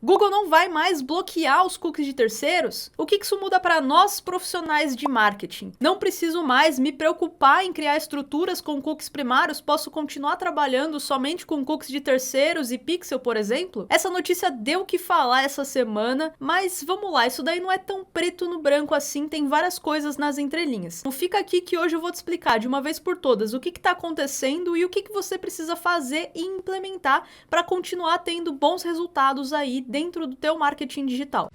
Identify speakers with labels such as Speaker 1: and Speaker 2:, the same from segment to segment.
Speaker 1: Google não vai mais bloquear os cookies de terceiros? O que isso muda para nós profissionais de marketing? Não preciso mais me preocupar em criar estruturas com cookies primários? Posso continuar trabalhando somente com cookies de terceiros e pixel, por exemplo? Essa notícia deu o que falar essa semana, mas vamos lá, isso daí não é tão preto no branco assim, tem várias coisas nas entrelinhas. Então fica aqui que hoje eu vou te explicar de uma vez por todas o que está acontecendo e o que você precisa fazer e implementar para continuar tendo bons resultados aí dentro do teu marketing digital.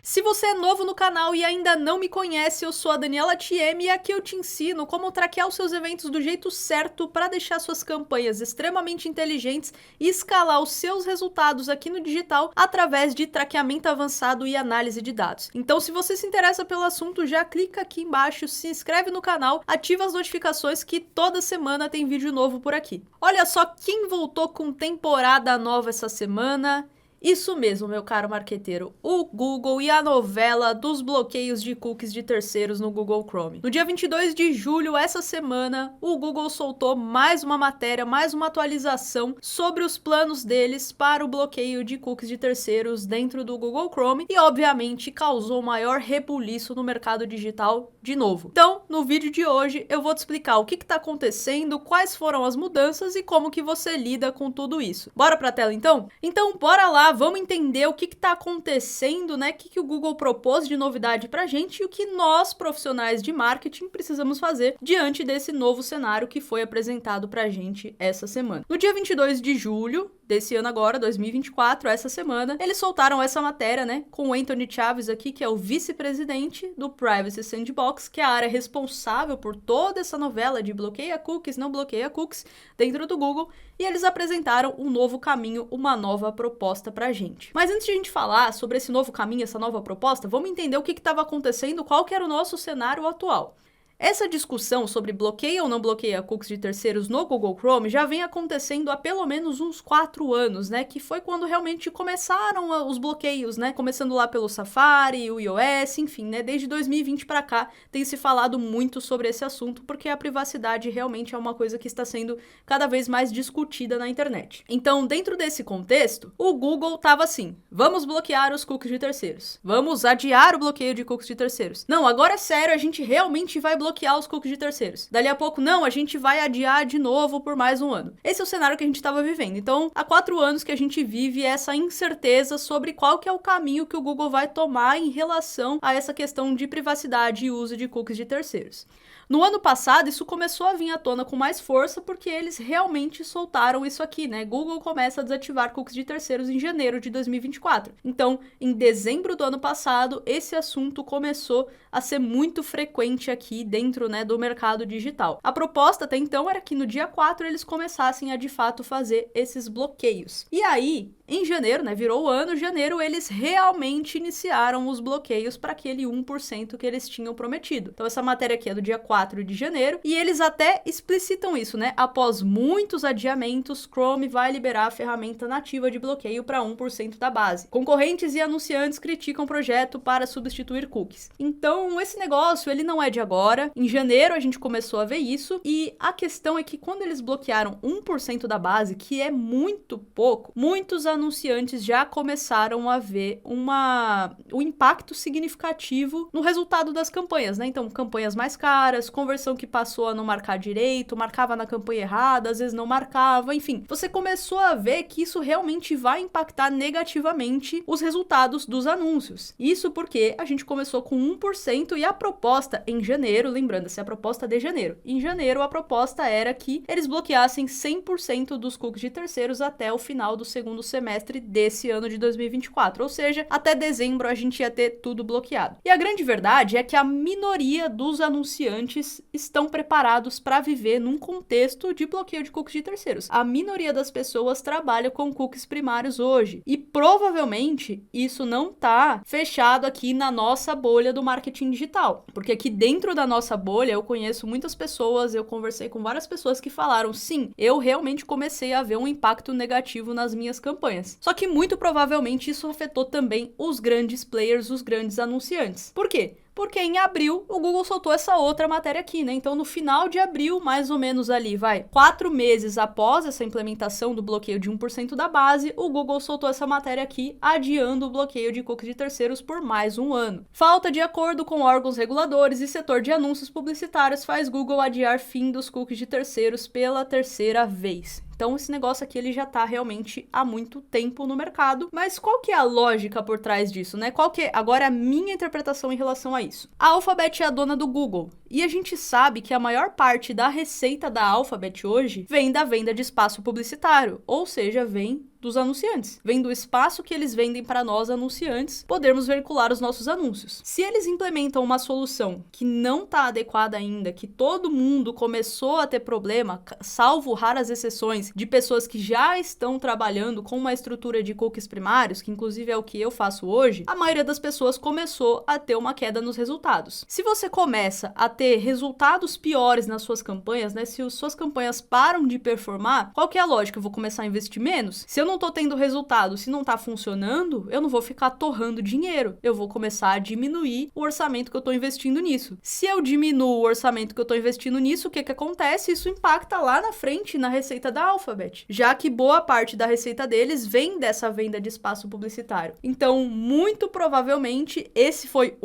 Speaker 1: Se você é novo no canal e ainda não me conhece, eu sou a Daniela TM e aqui eu te ensino como traquear os seus eventos do jeito certo para deixar suas campanhas extremamente inteligentes e escalar os seus resultados aqui no digital através de traqueamento avançado e análise de dados. Então, se você se interessa pelo assunto, já clica aqui embaixo, se inscreve no canal, ativa as notificações que toda semana tem vídeo novo por aqui. Olha só quem voltou com temporada nova essa semana. Isso mesmo, meu caro marqueteiro, o Google e a novela dos bloqueios de cookies de terceiros no Google Chrome. No dia 22 de julho, essa semana, o Google soltou mais uma matéria, mais uma atualização sobre os planos deles para o bloqueio de cookies de terceiros dentro do Google Chrome e, obviamente, causou maior rebuliço no mercado digital de novo. Então, no vídeo de hoje, eu vou te explicar o que está acontecendo, quais foram as mudanças e como que você lida com tudo isso. Bora para a tela, então? Então, bora lá! Vamos entender o que está acontecendo, né? O que o Google propôs de novidade para a gente e o que nós, profissionais de marketing, precisamos fazer diante desse novo cenário que foi apresentado para a gente essa semana. No dia 22 de julho desse ano agora, 2024, essa semana, eles soltaram essa matéria, né, com o Anthony Chaves aqui, que é o vice-presidente do Privacy Sandbox, que é a área responsável por toda essa novela de bloqueia cookies, não bloqueia cookies dentro do Google, e eles apresentaram um novo caminho, uma nova proposta pra gente. Mas antes de a gente falar sobre esse novo caminho, essa nova proposta, vamos entender o que estava acontecendo, qual que era o nosso cenário atual. Essa discussão sobre bloqueia ou não bloqueia cookies de terceiros no Google Chrome já vem acontecendo há pelo menos uns 4 anos, né? Que foi quando realmente começaram os bloqueios, né? Começando lá pelo Safari, o iOS, enfim, né? Desde 2020 para cá tem se falado muito sobre esse assunto porque a privacidade realmente é uma coisa que está sendo cada vez mais discutida na internet. Então, dentro desse contexto, o Google tava assim: vamos bloquear os cookies de terceiros. Vamos adiar o bloqueio de cookies de terceiros. Não, agora é sério, a gente realmente vai bloquear os cookies de terceiros. Dali a pouco, não, a gente vai adiar de novo por mais um ano. Esse é o cenário que a gente estava vivendo. Então, há 4 anos que a gente vive essa incerteza sobre qual que é o caminho que o Google vai tomar em relação a essa questão de privacidade e uso de cookies de terceiros. No ano passado, isso começou a vir à tona com mais força porque eles realmente soltaram isso aqui, né? Google começa a desativar cookies de terceiros em janeiro de 2024. Então, em dezembro do ano passado, esse assunto começou a ser muito frequente aqui dentro, né, do mercado digital. A proposta até então era que no dia 4 eles começassem a de fato fazer esses bloqueios. E aí, em janeiro, né, virou o ano, janeiro, eles realmente iniciaram os bloqueios para aquele 1% que eles tinham prometido. Então, essa matéria aqui é do dia 4 de janeiro, e eles até explicitam isso, né? Após muitos adiamentos, Chrome vai liberar a ferramenta nativa de bloqueio para 1% da base. Concorrentes e anunciantes criticam o projeto para substituir cookies. Então, esse negócio, ele não é de agora. Em janeiro, a gente começou a ver isso, e a questão é que quando eles bloquearam 1% da base, que é muito pouco, muitos anunciantes já começaram a ver um impacto significativo no resultado das campanhas, né? Então, campanhas mais caras, conversão que passou a não marcar direito, marcava na campanha errada, às vezes não marcava, enfim. Você começou a ver que isso realmente vai impactar negativamente os resultados dos anúncios. Isso porque a gente começou com 1% e a proposta em janeiro, lembrando, essa é a proposta de janeiro. Em janeiro, a proposta era que eles bloqueassem 100% dos cookies de terceiros até o final do segundo semestre desse ano de 2024, ou seja, até dezembro a gente ia ter tudo bloqueado. E a grande verdade é que a minoria dos anunciantes anunciantes estão preparados para viver num contexto de bloqueio de cookies de terceiros. A minoria das pessoas trabalha com cookies primários hoje e provavelmente isso não está fechado aqui na nossa bolha do marketing digital, porque aqui dentro da nossa bolha eu conheço muitas pessoas, eu conversei com várias pessoas que falaram, sim, eu realmente comecei a ver um impacto negativo nas minhas campanhas. Só que muito provavelmente isso afetou também os grandes players, os grandes anunciantes. Por quê? Porque em abril o Google soltou essa outra matéria aqui, né? Então no final de abril, mais ou menos ali, 4 meses após essa implementação do bloqueio de 1% da base, o Google soltou essa matéria aqui, adiando o bloqueio de cookies de terceiros por mais um ano. Falta de acordo com órgãos reguladores e setor de anúncios publicitários faz Google adiar fim dos cookies de terceiros pela terceira vez. Então esse negócio aqui ele já tá realmente há muito tempo no mercado, mas qual que é a lógica por trás disso, né? Qual que é agora a minha interpretação em relação a isso? A Alphabet é a dona do Google e a gente sabe que a maior parte da receita da Alphabet hoje vem da venda de espaço publicitário, ou seja, vem dos anunciantes, vem do espaço que eles vendem para nós anunciantes podermos veicular os nossos anúncios. Se eles implementam uma solução que não está adequada ainda, que todo mundo começou a ter problema, salvo raras exceções de pessoas que já estão trabalhando com uma estrutura de cookies primários, que inclusive é o que eu faço hoje, a maioria das pessoas começou a ter uma queda nos resultados. Se você começa a ter resultados piores nas suas campanhas, né, se as suas campanhas param de performar, qual que é a lógica? Eu vou começar a investir menos? Se eu não tô tendo resultado, se não tá funcionando, eu não vou ficar torrando dinheiro. Eu vou começar a diminuir o orçamento que eu tô investindo nisso. Se eu diminuo o orçamento que eu tô investindo nisso, o que que acontece? Isso impacta lá na frente na receita da Alphabet, já que boa parte da receita deles vem dessa venda de espaço publicitário. Então, muito provavelmente, esse foi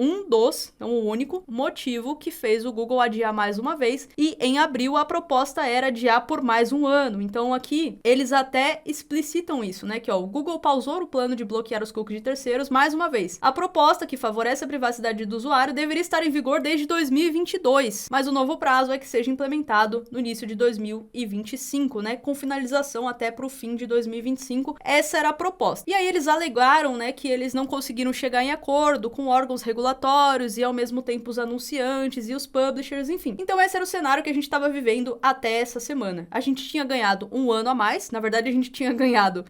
Speaker 1: não o único motivo que fez o Google adiar mais uma vez, e em abril a proposta era adiar por mais um ano. Então aqui, eles até explicitam isso, né? Que ó, o Google pausou o plano de bloquear os cookies de terceiros mais uma vez. A proposta que favorece a privacidade do usuário deveria estar em vigor desde 2022, mas o novo prazo é que seja implementado no início de 2025, né? Com finalização até para o fim de 2025. Essa era a proposta. E aí eles alegaram, né, que eles não conseguiram chegar em acordo com órgãos regulatórios e ao mesmo tempo os anunciantes e os publishers, enfim. Então esse era o cenário que a gente estava vivendo até essa semana. A gente tinha ganhado um ano a mais, na verdade a gente tinha ganhado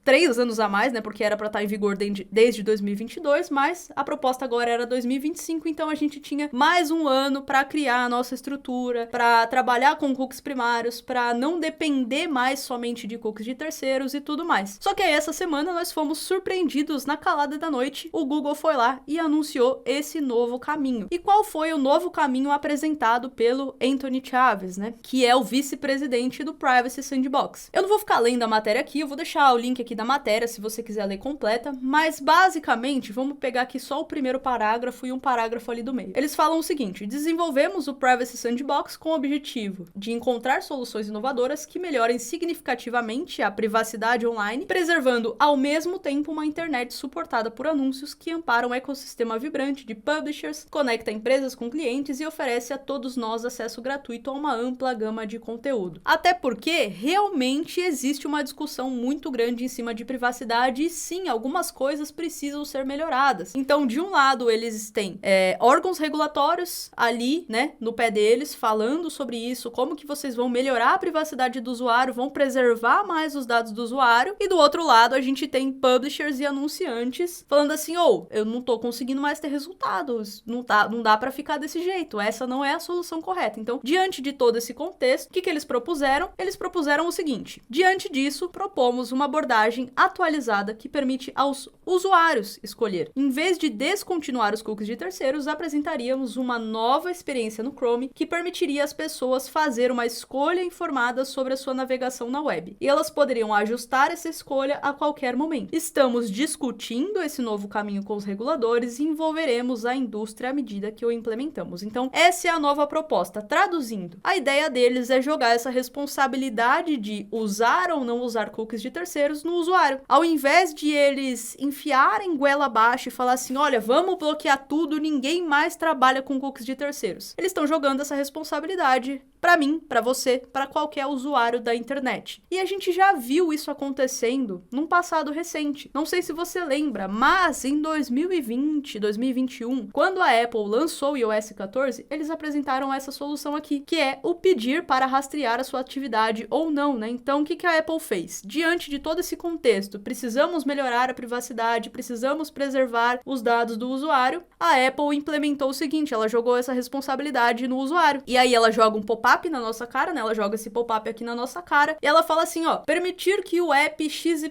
Speaker 1: 3 anos a mais, né, porque era para estar em vigor desde 2022, mas a proposta agora era 2025, então a gente tinha mais um ano para criar a nossa estrutura, para trabalhar com cookies primários, para não depender mais somente de cookies de terceiros e tudo mais. Só que aí essa semana nós fomos surpreendidos na calada da noite, o Google foi lá e anunciou esse novo caminho. E qual foi o novo caminho apresentado pelo Anthony Chaves, né, que é o vice-presidente do Privacy Sandbox? Eu não vou ficar lendo a matéria aqui, eu vou deixar o link aqui da matéria se você quiser ler completa, mas basicamente vamos pegar aqui só o primeiro parágrafo e um parágrafo ali do meio. Eles falam o seguinte: desenvolvemos o Privacy Sandbox com o objetivo de encontrar soluções inovadoras que melhorem significativamente a privacidade online, preservando ao mesmo tempo uma internet suportada por anúncios que ampara um ecossistema vibrante de publishers, conecta empresas com clientes e oferece a todos nós acesso gratuito a uma ampla gama de conteúdo. Até porque realmente existe uma discussão muito grande em cima de privacidade e sim, algumas coisas precisam ser melhoradas. Então, de um lado, eles têm órgãos regulatórios ali, né, no pé deles, falando sobre isso, como que vocês vão melhorar a privacidade do usuário, vão preservar mais os dados do usuário, e do outro lado, a gente tem publishers e anunciantes falando assim, eu não tô conseguindo mais ter resultados, não dá pra ficar desse jeito, essa não é a solução correta. Então, diante de todo esse contexto, o que eles propuseram? Eles propuseram o seguinte: diante disso, propomos uma abordagem atualizada que permite aos usuários escolher. Em vez de descontinuar os cookies de terceiros, apresentaríamos uma nova experiência no Chrome que permitiria às pessoas fazer uma escolha informada sobre a sua navegação na web. E elas poderiam ajustar essa escolha a qualquer momento. Estamos discutindo esse novo caminho com os reguladores e envolveremos a indústria à medida que o implementamos. Então, essa é a nova proposta. Traduzindo, a ideia deles é jogar essa responsabilidade de usar ou não usar cookies de terceiros no usuário. Ao invés de eles enfiarem goela abaixo e falar assim, olha, vamos bloquear tudo, ninguém mais trabalha com cookies de terceiros. Eles estão jogando essa responsabilidade para mim, para você, para qualquer usuário da internet. E a gente já viu isso acontecendo num passado recente. Não sei se você lembra, mas em 2020, 2021, quando a Apple lançou o iOS 14, eles apresentaram essa solução aqui, que é o pedir para rastrear a sua atividade ou não, né? Então, o que a Apple fez? Diante de todo esse contexto, precisamos melhorar a privacidade, precisamos preservar os dados do usuário, a Apple implementou o seguinte, ela jogou essa responsabilidade no usuário. E aí ela joga um pop-up na nossa cara, né? Ela joga esse pop-up aqui na nossa cara e ela fala assim, ó, permitir que o app XYZ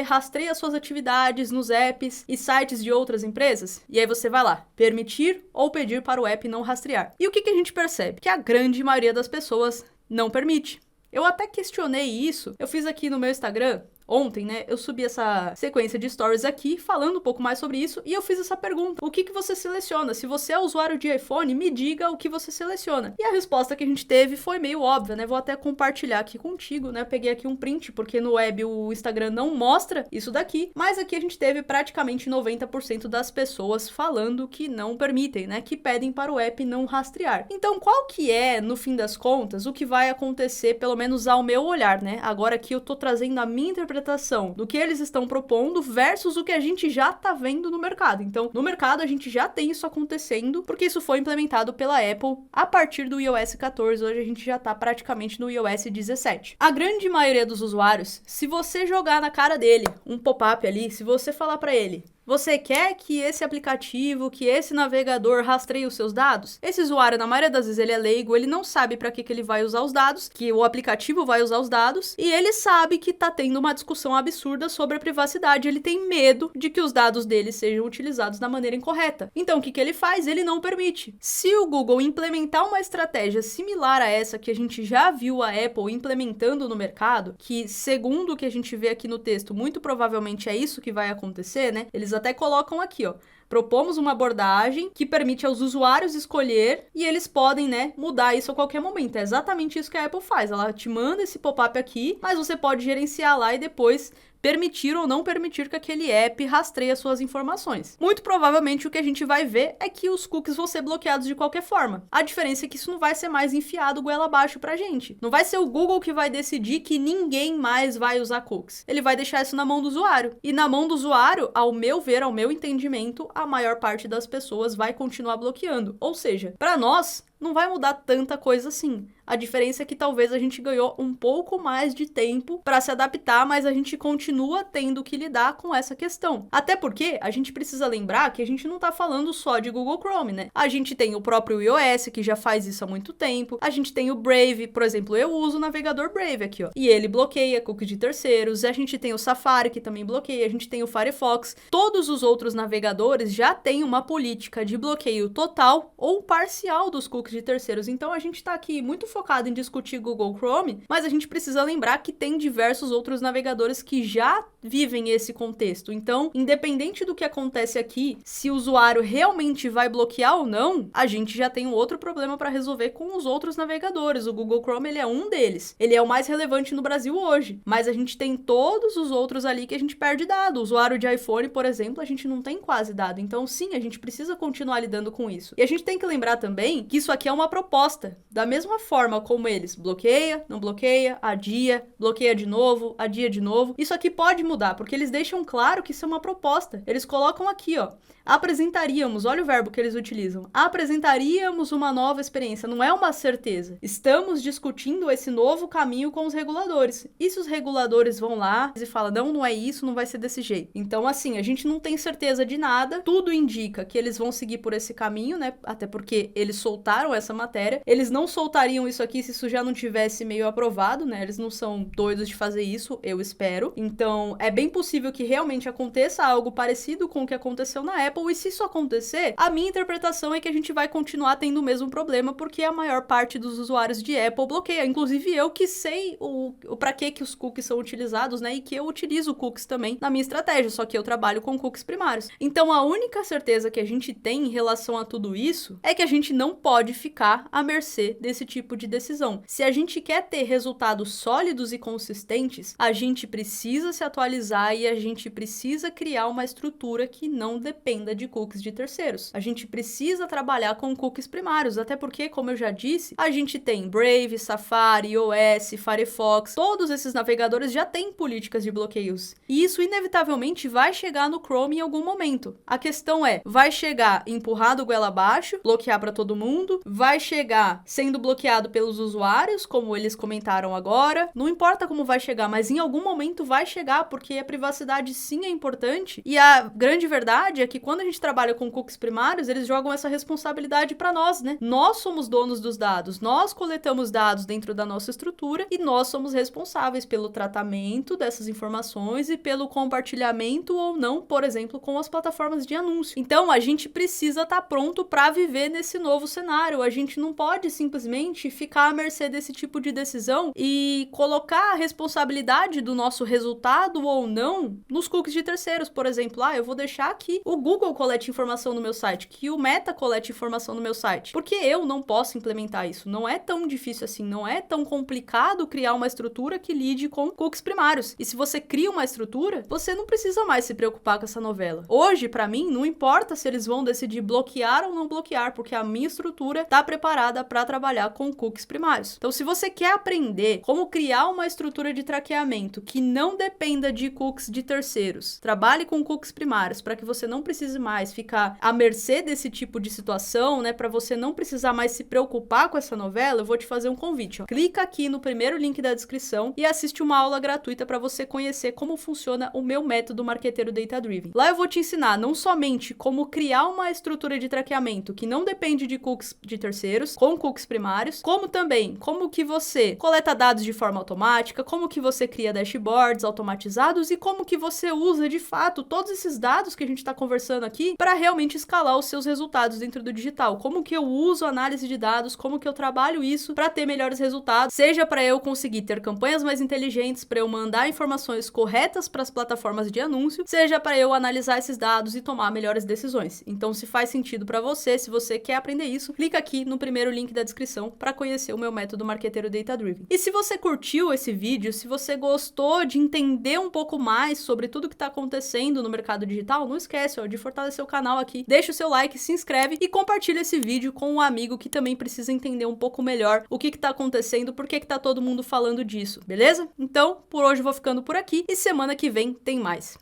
Speaker 1: rastreie as suas atividades nos apps e sites de outras empresas. E aí você vai lá, permitir ou pedir para o app não rastrear. E o que a gente percebe? Que a grande maioria das pessoas não permite. Eu até questionei isso, eu fiz aqui no meu Instagram, ontem, né, eu subi essa sequência de stories aqui, falando um pouco mais sobre isso, e eu fiz essa pergunta, o que você seleciona? Se você é usuário de iPhone, me diga o que você seleciona. E a resposta que a gente teve foi meio óbvia, né, vou até compartilhar aqui contigo, né, peguei aqui um print, porque no web o Instagram não mostra isso daqui, mas aqui a gente teve praticamente 90% das pessoas falando que não permitem, né, que pedem para o app não rastrear. Então, qual que é, no fim das contas, o que vai acontecer, pelo menos ao meu olhar, né, agora aqui eu tô trazendo a minha interpretação do que eles estão propondo versus o que a gente já tá vendo no mercado. Então, no mercado a gente já tem isso acontecendo, porque isso foi implementado pela Apple a partir do iOS 14, hoje a gente já tá praticamente no iOS 17. A grande maioria dos usuários, se você jogar na cara dele um pop-up ali, se você falar para ele, você quer que esse aplicativo, que esse navegador rastreie os seus dados? Esse usuário, na maioria das vezes, ele é leigo, ele não sabe para que ele vai usar os dados, que o aplicativo vai usar os dados, e ele sabe que tá tendo uma discussão absurda sobre a privacidade, ele tem medo de que os dados dele sejam utilizados da maneira incorreta. Então, o que ele faz? Ele não permite. Se o Google implementar uma estratégia similar a essa que a gente já viu a Apple implementando no mercado, que, segundo o que a gente vê aqui no texto, muito provavelmente é isso que vai acontecer, né? Eles até colocam aqui, ó, propomos uma abordagem que permite aos usuários escolher e eles podem, né, mudar isso a qualquer momento. É exatamente isso que a Apple faz. Ela te manda esse pop-up aqui, mas você pode gerenciar lá e depois permitir ou não permitir que aquele app rastreie as suas informações. Muito provavelmente o que a gente vai ver é que os cookies vão ser bloqueados de qualquer forma. A diferença é que isso não vai ser mais enfiado goela abaixo pra gente. Não vai ser o Google que vai decidir que ninguém mais vai usar cookies. Ele vai deixar isso na mão do usuário. E na mão do usuário, ao meu ver, ao meu entendimento, a maior parte das pessoas vai continuar bloqueando. Ou seja, para nós, não vai mudar tanta coisa assim. A diferença é que talvez a gente ganhou um pouco mais de tempo para se adaptar, mas a gente continua tendo que lidar com essa questão. Até porque a gente precisa lembrar que a gente não tá falando só de Google Chrome, né? A gente tem o próprio iOS, que já faz isso há muito tempo. A gente tem o Brave, por exemplo, eu uso o navegador Brave aqui, ó. E ele bloqueia cookies de terceiros. A gente tem o Safari, que também bloqueia. A gente tem o Firefox. Todos os outros navegadores já têm uma política de bloqueio total ou parcial dos cookies de terceiros. Então a gente tá aqui muito focado em discutir Google Chrome, mas a gente precisa lembrar que tem diversos outros navegadores que já vivem esse contexto. Então, independente do que acontece aqui, se o usuário realmente vai bloquear ou não, a gente já tem um outro problema para resolver com os outros navegadores. O Google Chrome, ele é um deles. Ele é o mais relevante no Brasil hoje, mas a gente tem todos os outros ali que a gente perde dado. O usuário de iPhone, por exemplo, a gente não tem quase dado. Então, sim, a gente precisa continuar lidando com isso. E a gente tem que lembrar também que isso aqui é uma proposta. Da mesma forma como eles bloqueia, não bloqueia, adia, bloqueia de novo, adia de novo. Isso aqui pode mudar, porque eles deixam claro que isso é uma proposta. Eles colocam aqui, ó, apresentaríamos, olha o verbo que eles utilizam, apresentaríamos uma nova experiência, não é uma certeza. Estamos discutindo esse novo caminho com os reguladores. E se os reguladores vão lá e falam, não, não é isso, não vai ser desse jeito. Então, assim, a gente não tem certeza de nada, tudo indica que eles vão seguir por esse caminho, né, até porque eles soltaram essa matéria, eles não soltariam isso aqui se isso já não tivesse meio aprovado, né, eles não são doidos de fazer isso, eu espero. Então, é bem possível que realmente aconteça algo parecido com o que aconteceu na Apple, e se isso acontecer, a minha interpretação é que a gente vai continuar tendo o mesmo problema, porque a maior parte dos usuários de Apple bloqueia, inclusive eu que sei o para que os cookies são utilizados, né, e que eu utilizo cookies também na minha estratégia, só que eu trabalho com cookies primários. Então, a única certeza que a gente tem em relação a tudo isso é que a gente não pode ficar à mercê desse tipo de decisão. Se a gente quer ter resultados sólidos e consistentes, a gente precisa se atualizar e a gente precisa criar uma estrutura que não dependa de cookies de terceiros. A gente precisa trabalhar com cookies primários, até porque, como eu já disse, a gente tem Brave, Safari, iOS, Firefox, todos esses navegadores já têm políticas de bloqueios. E isso inevitavelmente vai chegar no Chrome em algum momento. A questão é, vai chegar empurrado goela abaixo, bloquear para todo mundo, vai chegar sendo bloqueado pelos usuários, como eles comentaram agora. Não importa como vai chegar, mas em algum momento vai chegar, porque a privacidade sim é importante. E a grande verdade é que quando a gente trabalha com cookies primários, eles jogam essa responsabilidade para nós, né? Nós somos donos dos dados, nós coletamos dados dentro da nossa estrutura e nós somos responsáveis pelo tratamento dessas informações e pelo compartilhamento ou não, por exemplo, com as plataformas de anúncio. Então, a gente precisa estar pronto para viver nesse novo cenário. A gente não pode simplesmente ficar à mercê desse tipo de decisão e colocar a responsabilidade do nosso resultado ou não nos cookies de terceiros. Por exemplo, eu vou deixar que o Google colete informação no meu site, que o Meta colete informação no meu site, porque eu não posso implementar isso. Não é tão difícil assim, não é tão complicado criar uma estrutura que lide com cookies primários. E se você cria uma estrutura, você não precisa mais se preocupar com essa novela. Hoje, para mim, não importa se eles vão decidir bloquear ou não bloquear, porque a minha estrutura está preparada para trabalhar com cookies primários. Então, se você quer aprender como criar uma estrutura de traqueamento que não dependa de cookies de terceiros, trabalhe com cookies primários para que você não precise mais ficar à mercê desse tipo de situação, né? Para você não precisar mais se preocupar com essa novela, eu vou te fazer um convite. Clica aqui no primeiro link da descrição e assiste uma aula gratuita para você conhecer como funciona o meu método marqueteiro Data Driven. Lá eu vou te ensinar não somente como criar uma estrutura de traqueamento que não depende de cookies de terceiros, com cookies primários, como também como que você coleta dados de forma automática, como que você cria dashboards automatizados e como que você usa de fato todos esses dados que a gente está conversando aqui para realmente escalar os seus resultados dentro do digital. Como que eu uso análise de dados, como que eu trabalho isso para ter melhores resultados, seja para eu conseguir ter campanhas mais inteligentes, para eu mandar informações corretas para as plataformas de anúncio, seja para eu analisar esses dados e tomar melhores decisões. Então, se faz sentido para você, se você quer aprender isso, clica aqui no primeiro link da descrição para conhecer o meu método marqueteiro Data Driven. E se você curtiu esse vídeo, se você gostou de entender um pouco mais sobre tudo que está acontecendo no mercado digital, não esquece de fortalecer o canal aqui, deixa o seu like, se inscreve e compartilha esse vídeo com um amigo que também precisa entender um pouco melhor o que está acontecendo, por que tá todo mundo falando disso, beleza? Então, por hoje eu vou ficando por aqui e semana que vem tem mais.